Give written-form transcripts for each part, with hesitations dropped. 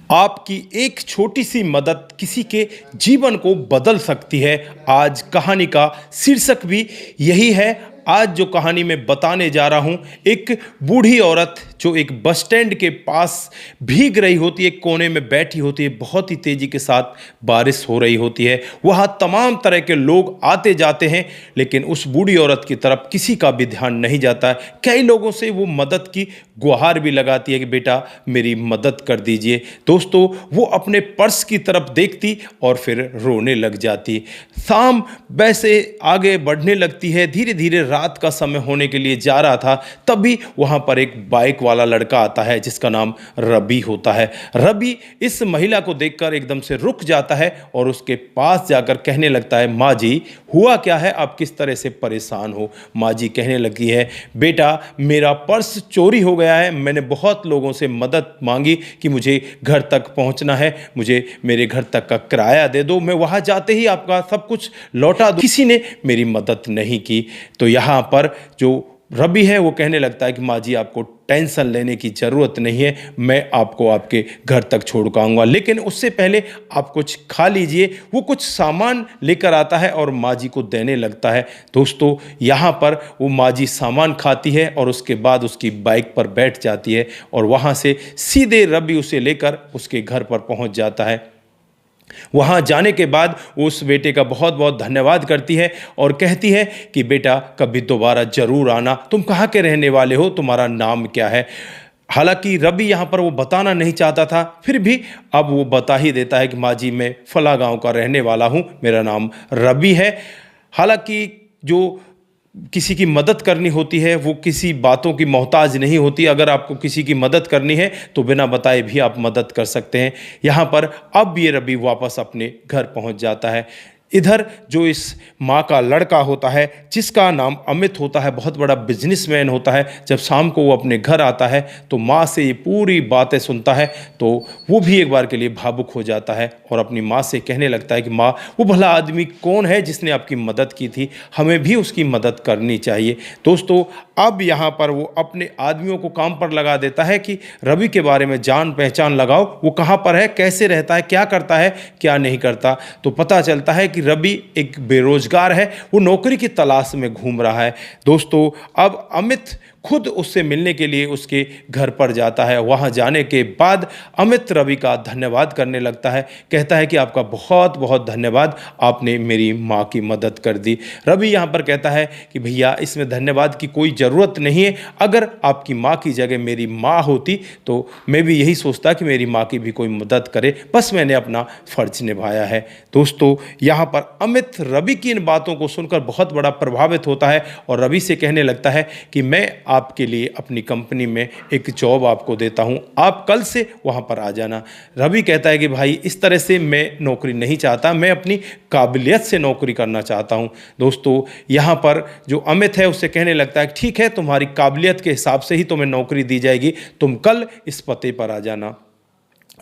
आपकी एक छोटी सी मदद किसी के जीवन को बदल सकती है। आज कहानी का शीर्षक भी यही है। आज जो कहानी मैं बताने जा रहा हूँ, एक बूढ़ी औरत जो एक बस स्टैंड के पास भीग रही होती है, एक कोने में बैठी होती है। बहुत ही तेज़ी के साथ बारिश हो रही होती है। वहाँ तमाम तरह के लोग आते जाते हैं, लेकिन उस बूढ़ी औरत की तरफ किसी का भी ध्यान नहीं जाता है। कई लोगों से वो मदद की गुहार भी लगाती है कि बेटा मेरी मदद कर दीजिए। दोस्तों, वो अपने पर्स की तरफ देखती और फिर रोने लग जाती। शाम वैसे आगे बढ़ने लगती है, धीरे धीरे रात का समय होने के लिए जा रहा था। तभी वहाँ पर एक बाइक वाला लड़का आता है जिसका नाम रवि होता है। रवि इस महिला को देखकर एकदम से रुक जाता है और उसके पास जाकर कहने लगता है, माँ जी हुआ क्या है, आप किस तरह से परेशान हो। माँ जी कहने लगी है, बेटा मेरा पर्स चोरी हो गया है। मैंने बहुत लोगों से मदद मांगी कि मुझे घर तक पहुंचना है, मुझे मेरे घर तक का किराया दे दो, मैं वहां जाते ही आपका सब कुछ लौटा दूं। किसी ने मेरी मदद नहीं की। तो यहाँ पर जो रवि है वो कहने लगता है कि माँ जी आपको टेंशन लेने की ज़रूरत नहीं है, मैं आपको आपके घर तक छोड़ के आऊँगा, लेकिन उससे पहले आप कुछ खा लीजिए। वो कुछ सामान लेकर आता है और माँ जी को देने लगता है। दोस्तों, यहाँ पर वो माँ जी सामान खाती है और उसके बाद उसकी बाइक पर बैठ जाती है और वहाँ से सीधे रवि उसे लेकर उसके घर पर पहुँच जाता है। वहाँ जाने के बाद उस बेटे का बहुत बहुत धन्यवाद करती है और कहती है कि बेटा कभी दोबारा ज़रूर आना। तुम कहाँ के रहने वाले हो, तुम्हारा नाम क्या है। हालांकि रवि यहाँ पर वो बताना नहीं चाहता था, फिर भी अब वो बता ही देता है कि माँ जी मैं फला गाँव का रहने वाला हूँ, मेरा नाम रवि है। हालांकि जो किसी की मदद करनी होती है वो किसी बातों की मोहताज नहीं होती। अगर आपको किसी की मदद करनी है तो बिना बताए भी आप मदद कर सकते हैं। यहाँ पर अब ये रवि वापस अपने घर पहुँच जाता है। इधर जो इस माँ का लड़का होता है जिसका नाम अमित होता है, बहुत बड़ा बिजनेसमैन होता है, जब शाम को वो अपने घर आता है तो माँ से ये पूरी बातें सुनता है तो वो भी एक बार के लिए भावुक हो जाता है और अपनी माँ से कहने लगता है कि माँ वो भला आदमी कौन है जिसने आपकी मदद की थी, हमें भी उसकी मदद करनी चाहिए। दोस्तों, अब यहाँ पर वो अपने आदमियों को काम पर लगा देता है कि रवि के बारे में जान पहचान लगाओ, वो कहाँ पर है, कैसे रहता है, क्या करता है, क्या नहीं करता। तो पता चलता है कि रवि एक बेरोजगार है, वो नौकरी की तलाश में घूम रहा है। दोस्तों, अब अमित खुद उससे मिलने के लिए उसके घर पर जाता है। वहाँ जाने के बाद अमित रवि का धन्यवाद करने लगता है, कहता है कि आपका बहुत बहुत धन्यवाद, आपने मेरी माँ की मदद कर दी। रवि यहाँ पर कहता है कि भैया इसमें धन्यवाद की कोई ज़रूरत नहीं है, अगर आपकी माँ की जगह मेरी माँ होती तो मैं भी यही सोचता कि मेरी माँ की भी कोई मदद करे, बस मैंने अपना फ़र्ज निभाया है। दोस्तों, यहाँ पर अमित रवि की इन बातों को सुनकर बहुत बड़ा प्रभावित होता है और रवि से कहने लगता है कि मैं आपके लिए अपनी कंपनी में एक जॉब आपको देता हूं, आप कल से वहां पर आ जाना। रवि कहता है कि भाई इस तरह से मैं नौकरी नहीं चाहता, मैं अपनी काबिलियत से नौकरी करना चाहता हूं। दोस्तों, यहां पर जो अमित है उससे कहने लगता है ठीक है, तुम्हारी काबिलियत के हिसाब से ही तुम्हें नौकरी दी जाएगी, तुम कल इस पते पर आ जाना।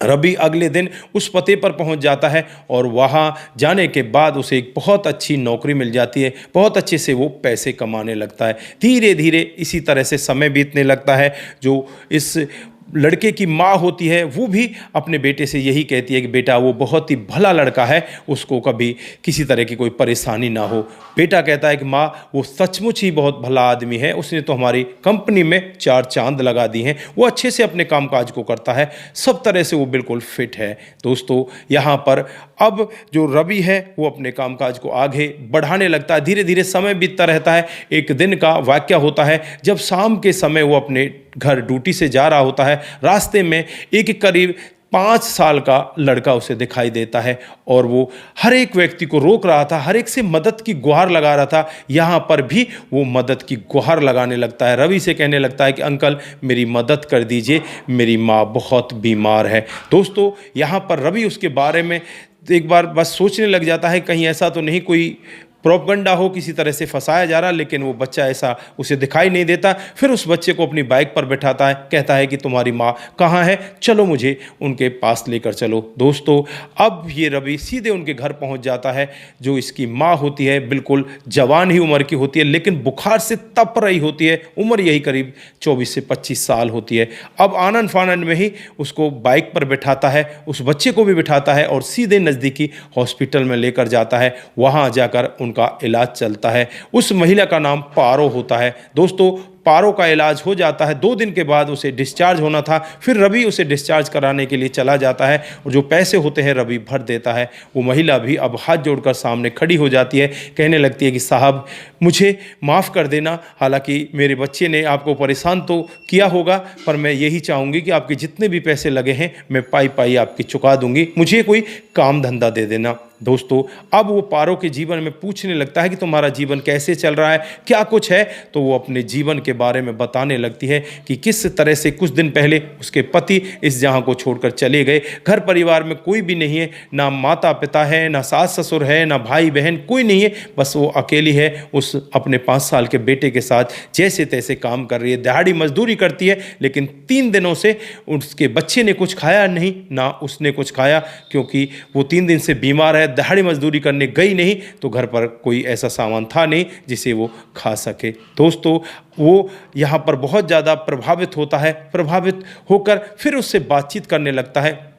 रवि अगले दिन उस पते पर पहुंच जाता है और वहां जाने के बाद उसे एक बहुत अच्छी नौकरी मिल जाती है। बहुत अच्छे से वो पैसे कमाने लगता है। धीरे धीरे इसी तरह से समय बीतने लगता है। जो इस लड़के की माँ होती है वो भी अपने बेटे से यही कहती है कि बेटा वो बहुत ही भला लड़का है, उसको कभी किसी तरह की कोई परेशानी ना हो। बेटा कहता है कि माँ वो सचमुच ही बहुत भला आदमी है, उसने तो हमारी कंपनी में 4 चांद लगा दी हैं, वो अच्छे से अपने कामकाज को करता है, सब तरह से वो बिल्कुल फिट है। दोस्तों, यहाँ पर अब जो रवि है वो अपने कामकाज को आगे बढ़ाने लगता है। धीरे धीरे समय बीतता रहता है। एक दिन का वाकया होता है जब शाम के समय वो अपने घर ड्यूटी से जा रहा होता है। रास्ते में एक करीब 5 साल का लड़का उसे दिखाई देता है और वो हर एक व्यक्ति को रोक रहा था, हर एक से मदद की गुहार लगा रहा था। यहाँ पर भी वो मदद की गुहार लगाने लगता है। रवि से कहने लगता है कि अंकल मेरी मदद कर दीजिए, मेरी माँ बहुत बीमार है। दोस्तों, यहाँ पर रवि उसके बारे में एक बार बस सोचने लग जाता है कहीं ऐसा तो नहीं कोई प्रोपगंडा हो, किसी तरह से फंसाया जा रहा, लेकिन वो बच्चा ऐसा उसे दिखाई नहीं देता। फिर उस बच्चे को अपनी बाइक पर बैठाता है, कहता है कि तुम्हारी माँ कहाँ है, चलो मुझे उनके पास लेकर चलो। दोस्तों, अब ये रवि सीधे उनके घर पहुंच जाता है। जो इसकी माँ होती है बिल्कुल जवान ही उम्र की होती है, लेकिन बुखार से तप रही होती है। उम्र यही करीब 24 से 25 साल होती है। अब आनन फानन में ही उसको बाइक पर बैठाता है, उस बच्चे को भी बिठाता है और सीधे नज़दीकी हॉस्पिटल में लेकर जाता है। वहाँ जाकर उनका इलाज चलता है। उस महिला का नाम पारो होता है। दोस्तों, पारो का इलाज हो जाता है। 2 दिन के बाद उसे डिस्चार्ज होना था। फिर रवि उसे डिस्चार्ज कराने के लिए चला जाता है और जो पैसे होते हैं रवि भर देता है। वो महिला भी अब हाथ जोड़कर सामने खड़ी हो जाती है, कहने लगती है कि साहब मुझे माफ़ कर देना, हालांकि मेरे बच्चे ने आपको परेशान तो किया होगा, पर मैं यही चाहूँगी कि आपके जितने भी पैसे लगे हैं मैं पाई पाई आपकी चुका दूंगी, मुझे कोई काम धंधा दे देना। दोस्तों, अब वो पारो के जीवन में पूछने लगता है कि तुम्हारा जीवन कैसे चल रहा है, क्या कुछ है। तो वो अपने जीवन के बारे में बताने लगती है कि किस तरह से कुछ दिन पहले उसके पति इस जहां को छोड़कर चले गए। घर परिवार में कोई भी नहीं है, ना माता पिता है, ना सास ससुर है, ना भाई बहन, कोई नहीं है। बस वो अकेली है, उस अपने 5 साल के बेटे के साथ जैसे तैसे काम कर रही है, दिहाड़ी मजदूरी करती है। लेकिन 3 दिनों से उसके बच्चे ने कुछ खाया नहीं, ना उसने कुछ खाया, क्योंकि वो 3 दिन से बीमार है। दिहाड़ी मजदूरी करने गई नहीं तो घर पर कोई ऐसा सामान था नहीं जिसे वो खा सके। दोस्तों, वो यहाँ पर बहुत ज़्यादा प्रभावित होता है। प्रभावित होकर फिर उससे बातचीत करने लगता है।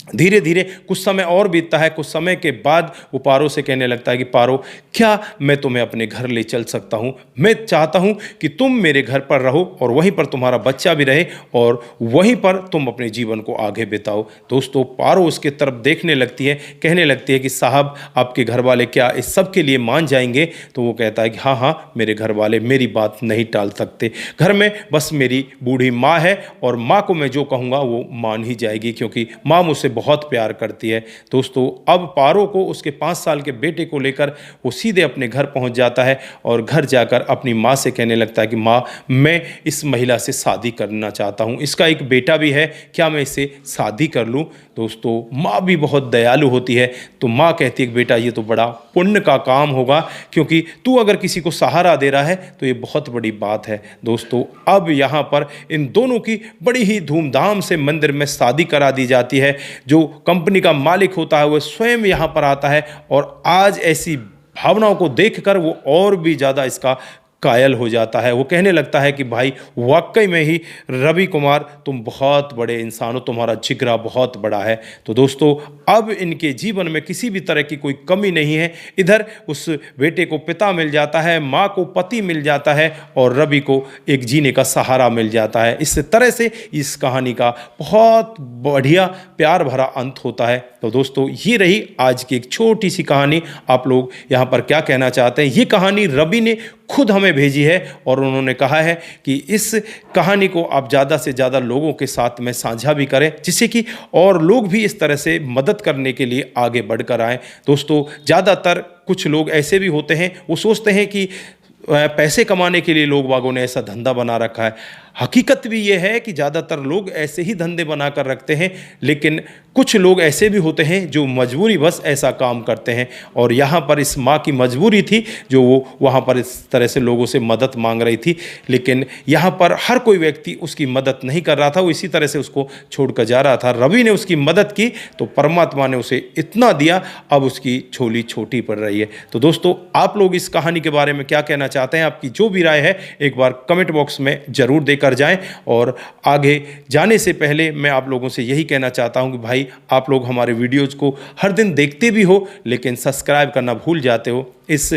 धीरे धीरे कुछ समय और बीतता है। कुछ समय के बाद वो पारो से कहने लगता है कि पारो, क्या मैं तुम्हें अपने घर ले चल सकता हूँ? मैं चाहता हूँ कि तुम मेरे घर पर रहो और वहीं पर तुम्हारा बच्चा भी रहे और वहीं पर तुम अपने जीवन को आगे बिताओ। दोस्तों, पारो उसके तरफ देखने लगती है, कहने लगती है कि साहब आपके घर वाले क्या इस सब के लिए मान जाएंगे? तो वो कहता है कि हाँ हाँ, मेरे घर वाले मेरी बात नहीं टाल सकते। घर में बस मेरी बूढ़ी माँ है और माँ को मैं जो कहूँगा वो मान ही जाएगी, क्योंकि माँ मुझसे बहुत प्यार करती है। दोस्तों, अब पारो को उसके 5 साल के बेटे को लेकर वो सीधे अपने घर पहुंच जाता है और घर जाकर अपनी माँ से कहने लगता है कि माँ, मैं इस महिला से शादी करना चाहता हूँ, इसका एक बेटा भी है, क्या मैं इसे शादी कर लूँ? दोस्तों, माँ भी बहुत दयालु होती है। तो माँ कहती है कि बेटा, ये तो बड़ा पुण्य का काम होगा, क्योंकि तू अगर किसी को सहारा दे रहा है तो ये बहुत बड़ी बात है। दोस्तों, अब यहाँ पर इन दोनों की बड़ी ही धूमधाम से मंदिर में शादी करा दी जाती है। जो कंपनी का मालिक होता है वह स्वयं यहाँ पर आता है और आज ऐसी भावनाओं को देखकर वो और भी ज़्यादा इसका कायल हो जाता है। वो कहने लगता है कि भाई, वाकई में ही रवि कुमार तुम बहुत बड़े इंसान हो, तुम्हारा जिगरा बहुत बड़ा है। तो दोस्तों, अब इनके जीवन में किसी भी तरह की कोई कमी नहीं है। इधर उस बेटे को पिता मिल जाता है, माँ को पति मिल जाता है और रवि को एक जीने का सहारा मिल जाता है। इस तरह से इस कहानी का बहुत बढ़िया प्यार भरा अंत होता है। तो दोस्तों, ये रही आज की एक छोटी सी कहानी। आप लोग यहाँ पर क्या कहना चाहते हैं? ये कहानी रवि ने खुद हमें भेजी है और उन्होंने कहा है कि इस कहानी को आप ज़्यादा से ज़्यादा लोगों के साथ में साझा भी करें, जिससे कि और लोग भी इस तरह से मदद करने के लिए आगे बढ़कर आएँ। दोस्तों, ज़्यादातर कुछ लोग ऐसे भी होते हैं, वो सोचते हैं कि पैसे कमाने के लिए लोग बागों ने ऐसा धंधा बना रखा है। हकीकत भी ये है कि ज़्यादातर लोग ऐसे ही धंधे बनाकर रखते हैं, लेकिन कुछ लोग ऐसे भी होते हैं जो मजबूरी बस ऐसा काम करते हैं। और यहाँ पर इस माँ की मजबूरी थी जो वो वहाँ पर इस तरह से लोगों से मदद मांग रही थी, लेकिन यहाँ पर हर कोई व्यक्ति उसकी मदद नहीं कर रहा था, वो इसी तरह से उसको छोड़कर जा रहा था। रवि ने उसकी मदद की तो परमात्मा ने उसे इतना दिया, अब उसकी झोली छोटी पड़ रही है। तो दोस्तों, आप लोग इस कहानी के बारे में क्या कहना चाहते हैं? आपकी जो भी राय है एक बार कमेंट बॉक्स में ज़रूर देकर जाएं। और आगे जाने से पहले मैं आप लोगों से यही कहना चाहता हूं कि भाई, आप लोग हमारे वीडियोज़ को हर दिन देखते भी हो लेकिन सब्सक्राइब करना भूल जाते हो। इस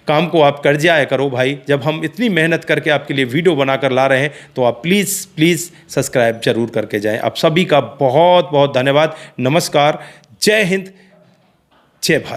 काम को आप कर जाया करो भाई। जब हम इतनी मेहनत करके आपके लिए वीडियो बनाकर ला रहे हैं तो आप प्लीज़ प्लीज़ सब्सक्राइब जरूर करके जाएं। आप सभी का बहुत बहुत धन्यवाद। नमस्कार, जय हिंद, जय भारत।